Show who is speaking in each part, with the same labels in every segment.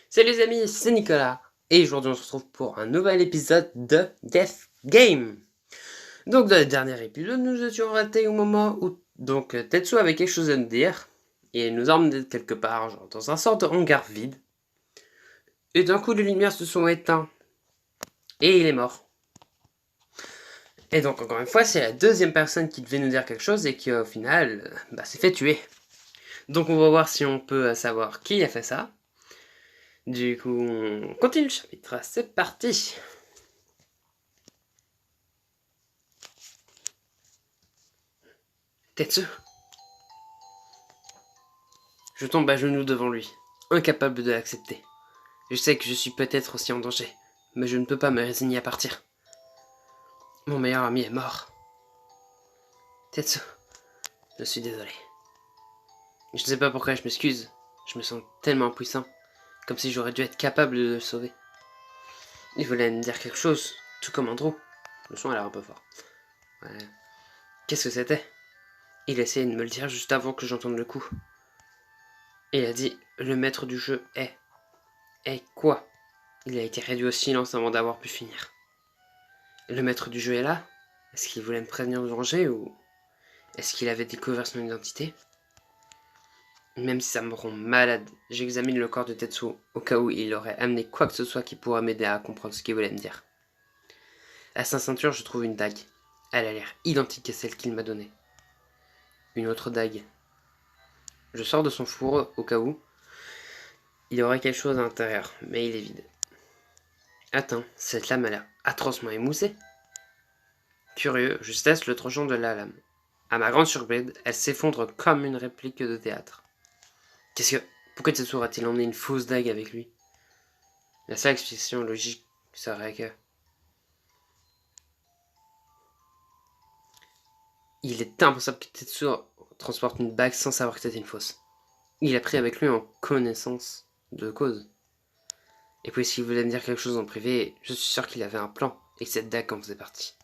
Speaker 1: Salut les amis, c'est Nicolas, et aujourd'hui on se retrouve pour un nouvel épisode de Death Game. Donc dans le dernier épisode, nous étions ratés au moment où Tetsuo avait quelque chose à nous dire, et il nous a emmenés quelque part, genre dans un sort de hangar vide, et d'un coup les lumières se sont éteintes, et il est mort. Et donc encore une fois, c'est la deuxième personne qui devait nous dire quelque chose et qui au final s'est fait tuer. Donc on va voir si on peut savoir qui a fait ça. Du coup, on continue le chapitre, c'est parti. Tetsu. Je tombe à genoux devant lui, incapable de l'accepter. Je sais que je suis peut-être aussi en danger, mais je ne peux pas me résigner à partir. Mon meilleur ami est mort. Tetsu, je suis désolé. Je ne sais pas pourquoi je m'excuse. Je me sens tellement impuissant, comme si j'aurais dû être capable de le sauver. Il voulait me dire quelque chose, tout comme Andrew. Le son a l'air un peu fort. Ouais. Qu'est-ce que c'était? Il essayait de me le dire juste avant que j'entende le coup. Il a dit, le maître du jeu est... Est quoi? Il a été réduit au silence avant d'avoir pu finir. Le maître du jeu est là? Est-ce qu'il voulait me prévenir du danger ou est-ce qu'il avait découvert son identité? Même si ça me rend malade, j'examine le corps de Tetsuo au cas où il aurait amené quoi que ce soit qui pourrait m'aider à comprendre ce qu'il voulait me dire. À sa ceinture, je trouve une dague. Elle a l'air identique à celle qu'il m'a donnée. Une autre dague. Je sors de son fourreau au cas où. Il y aurait quelque chose à l'intérieur, mais il est vide. Attends, cette lame a l'air atrocement émoussée. Curieux, je teste le tranchant de la lame. À ma grande surprise, elle s'effondre comme une réplique de théâtre. Qu'est-ce que... Pourquoi Tetsuo a-t-il emmené une fausse dague avec lui? La seule explication logique serait que... Il est impossible que Tetsuo transporte une bague sans savoir que c'était une fausse. Il a pris avec lui en connaissance de cause. Et puis s'il voulait me dire quelque chose en privé, je suis sûr qu'il avait un plan, et que cette dague en faisait partie.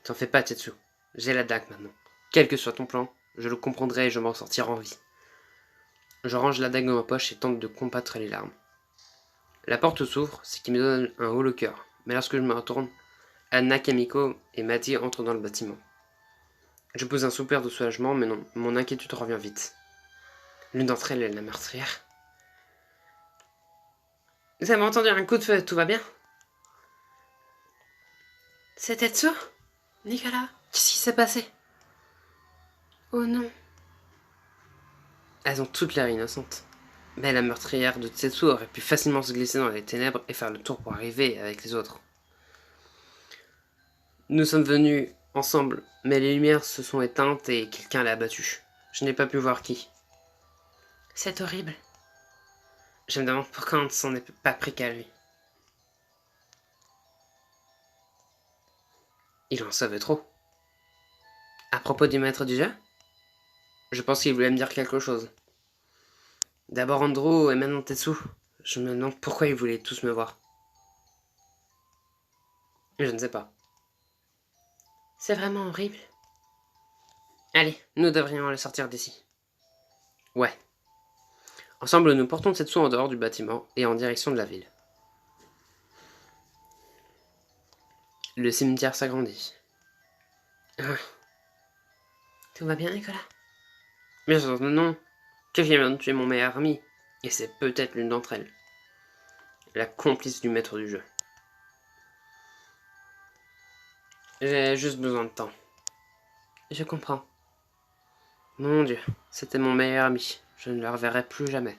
Speaker 1: T'en fais pas, Tetsuo. J'ai la dague maintenant. Quel que soit ton plan, je le comprendrai et je m'en sortirai en vie. Je range la dague dans ma poche et tente de combattre les larmes. La porte s'ouvre, ce qui me donne un haut le cœur. Mais lorsque je me retourne, Anna, Kamiko et Mati entrent dans le bâtiment. Je pose un soupir de soulagement, mais non, mon inquiétude revient vite. L'une d'entre elles est la meurtrière. Vous avez entendu un coup de feu, tout va bien? C'est Tetsuo? Nicolas? Qu'est-ce qui s'est passé? Oh non. Elles ont toutes l'air innocentes. Mais la meurtrière de Tetsuo aurait pu facilement se glisser dans les ténèbres et faire le tour pour arriver avec les autres. Nous sommes venus ensemble, mais les lumières se sont éteintes et quelqu'un l'a abattu. Je n'ai pas pu voir qui. C'est horrible. Je me demande pourquoi on ne s'en est pas pris qu'à lui. Il en savait trop. À propos du maître du jeu? Je pense qu'il voulait me dire quelque chose. D'abord Andrew et maintenant Tetsu. Je me demande pourquoi ils voulaient tous me voir. Je ne sais pas. C'est vraiment horrible. Allez, nous devrions le sortir d'ici. Ouais. Ensemble, nous portons Tetsu en dehors du bâtiment et en direction de la ville. Le cimetière s'agrandit. Ah. Tout va bien, Nicolas? Bien sûr, non. Quelqu'un vient de tuer mon meilleur ami. Et c'est peut-être l'une d'entre elles. La complice du maître du jeu. J'ai juste besoin de temps. Je comprends. Mon Dieu, c'était mon meilleur ami. Je ne le reverrai plus jamais.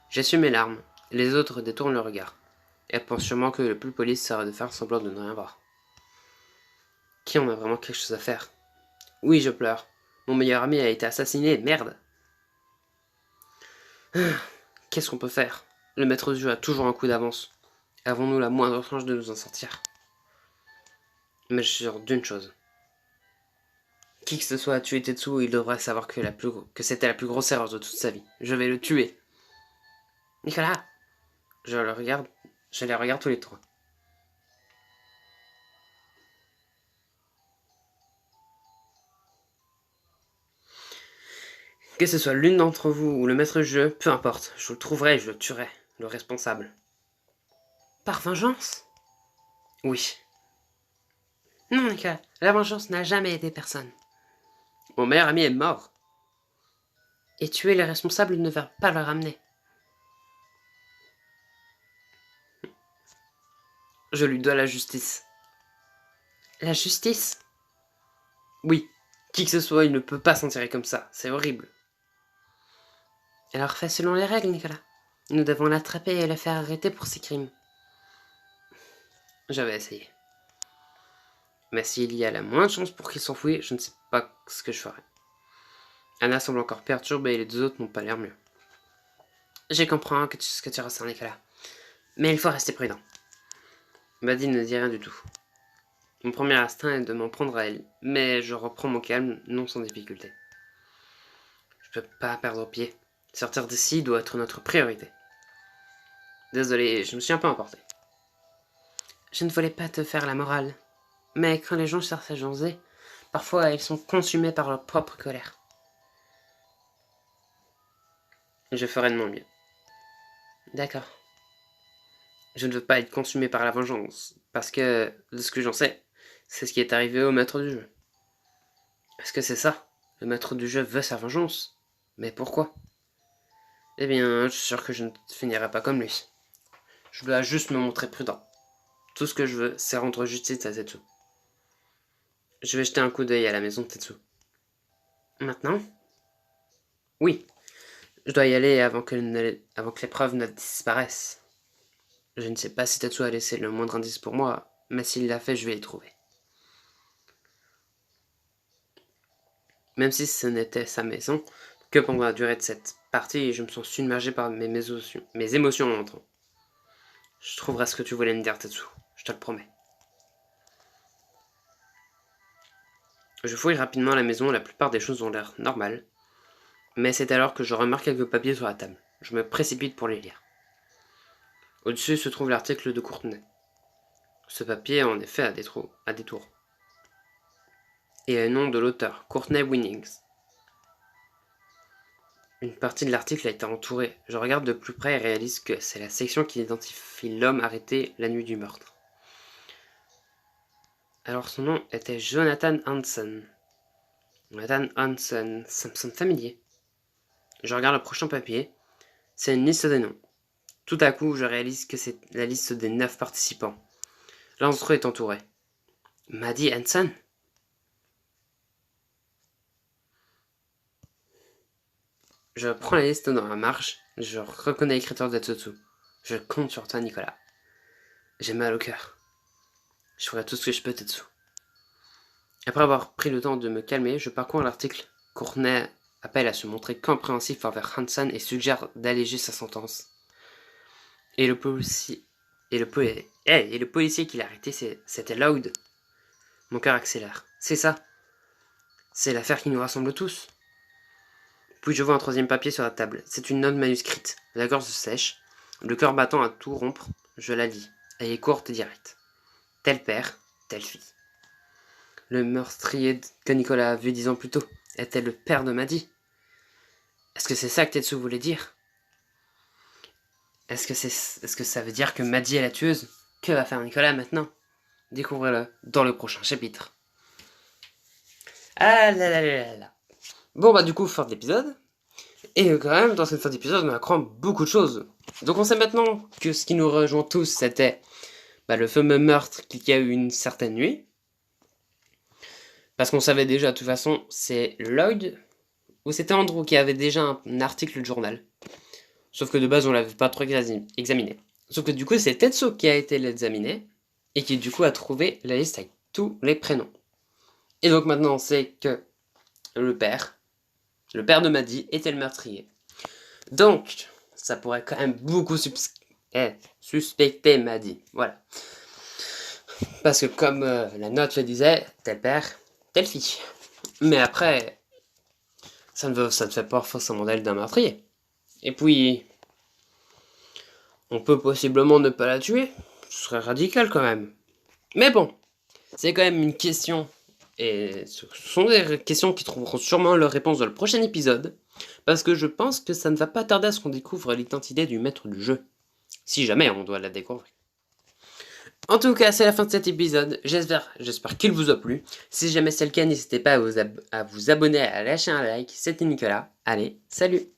Speaker 1: J'essuie mes larmes. Les autres détournent le regard. Elles pensent sûrement que le plus poli serait de faire semblant de ne rien voir. Qui en a vraiment quelque chose à faire? Oui, je pleure. Mon meilleur ami a été assassiné, merde. Qu'est-ce qu'on peut faire? Le maître du jeu a toujours un coup d'avance. Avons-nous la moindre chance de nous en sortir? Mais je suis sûr d'une chose. Qui que ce soit a tué Tetsuo, il devrait savoir que c'était la plus grosse erreur de toute sa vie. Je vais le tuer. Nicolas! Je le regarde. Je les regarde tous les trois. Que ce soit l'une d'entre vous ou le maître du jeu, peu importe, je le trouverai et je le tuerai, le responsable. Par vengeance? Oui. Non, Nicolas, la vengeance n'a jamais aidé personne. Mon meilleur ami est mort. Et tuer les responsables ne va pas le ramener. Je lui dois la justice. La justice? Oui. Qui que ce soit, il ne peut pas s'en tirer comme ça. C'est horrible. Alors fais selon les règles, Nicolas. Nous devons l'attraper et le faire arrêter pour ses crimes. Je vais essayer. Mais s'il y a la moindre chance pour qu'il s'enfuit, je ne sais pas ce que je ferai. Anna semble encore perturbée et les deux autres n'ont pas l'air mieux. Je comprends ce que tu ressens, Nicolas. Mais il faut rester prudent. Maddie ne dit rien du tout. Mon premier instinct est de m'en prendre à elle, mais je reprends mon calme, non sans difficulté. Je peux pas perdre pied. Sortir d'ici doit être notre priorité. Désolé, je me suis un peu emporté. Je ne voulais pas te faire la morale, mais quand les gens cherchent à jaser, parfois ils sont consumés par leur propre colère. Je ferai de mon mieux. D'accord. Je ne veux pas être consumé par la vengeance, parce que, de ce que j'en sais, c'est ce qui est arrivé au maître du jeu. Est-ce que c'est ça? Le maître du jeu veut sa vengeance? Mais pourquoi? Eh bien, je suis sûr que je ne finirai pas comme lui. Je dois juste me montrer prudent. Tout ce que je veux, c'est rendre justice à Tetsu. Je vais jeter un coup d'œil à la maison de Tetsu. Maintenant? Oui. Je dois y aller avant que les preuves ne disparaissent. Je ne sais pas si Tetsu a laissé le moindre indice pour moi, mais s'il l'a fait, je vais les trouver. Même si ce n'était sa maison, que pendant la durée de cette partie, je me sens submergé par mes émotions en entrant. Je trouverai ce que tu voulais me dire, Tetsu. Je te le promets. Je fouille rapidement la maison, la plupart des choses ont l'air normales. Mais c'est alors que je remarque quelques papiers sur la table. Je me précipite pour les lire. Au-dessus se trouve l'article de Courtenay. Ce papier est en effet à détour. Et le nom de l'auteur, Courtenay Winnings. Une partie de l'article a été entourée. Je regarde de plus près et réalise que c'est la section qui identifie l'homme arrêté la nuit du meurtre. Alors son nom était Jonathan Hansen. Jonathan Hansen, ça me semble familier. Je regarde le prochain papier. C'est une liste des noms. Tout à coup, je réalise que c'est la liste des 9 participants. L'un d'entre eux est entouré. Maddie Hansen? Je prends la liste dans la marge. Je reconnais l'écriture de Tetsu. Je compte sur toi, Nicolas. J'ai mal au cœur. Je ferai tout ce que je peux, Tetsu. Après avoir pris le temps de me calmer, je parcours l'article. Courtenay appelle à se montrer compréhensif envers Hansen et suggère d'alléger sa sentence. Et le policier qui l'a arrêté, c'était Lloyd. Mon cœur accélère. C'est ça. C'est l'affaire qui nous rassemble tous. Puis je vois un troisième papier sur la table. C'est une note manuscrite. La gorge sèche, le cœur battant à tout rompre. Je la lis. Elle est courte et directe. Tel père, telle fille. Le meurtrier que Nicolas a vu 10 ans plus tôt était le père de Maddie. Est-ce que c'est ça que Tetsu voulait dire? Est-ce que ça veut dire que Maddie est la tueuse? Que va faire Nicolas maintenant? Découvrez-le dans le prochain chapitre. Ah là là là là là. Bon bah du coup, fin de l'épisode. Et quand même, dans cette fin d'épisode, on apprend beaucoup de choses. Donc on sait maintenant que ce qui nous rejoint tous, c'était le fameux meurtre qu'il y a eu une certaine nuit. Parce qu'on savait déjà, de toute façon, c'est Lloyd ou c'était Andrew qui avait déjà un article de journal. Sauf que de base, on l'avait pas trop examiné. Sauf que du coup, c'est Tetsu qui a été l'examiner et qui du coup a trouvé la liste avec tous les prénoms. Et donc maintenant, on sait que le père de Maddie était le meurtrier. Donc, ça pourrait quand même beaucoup suspecter Maddie. Voilà. Parce que comme la note le disait, tel père, telle fille. Mais après, ça ne fait pas forcément d'elle d'un meurtrier. Et puis, on peut possiblement ne pas la tuer. Ce serait radical quand même. Mais bon, c'est quand même une question. Et ce sont des questions qui trouveront sûrement leur réponse dans le prochain épisode. Parce que je pense que ça ne va pas tarder à ce qu'on découvre l'identité du maître du jeu. Si jamais on doit la découvrir. En tout cas, c'est la fin de cet épisode. J'espère qu'il vous a plu. Si jamais c'est le cas, n'hésitez pas à vous abonner, à lâcher un like. C'était Nicolas. Allez, salut!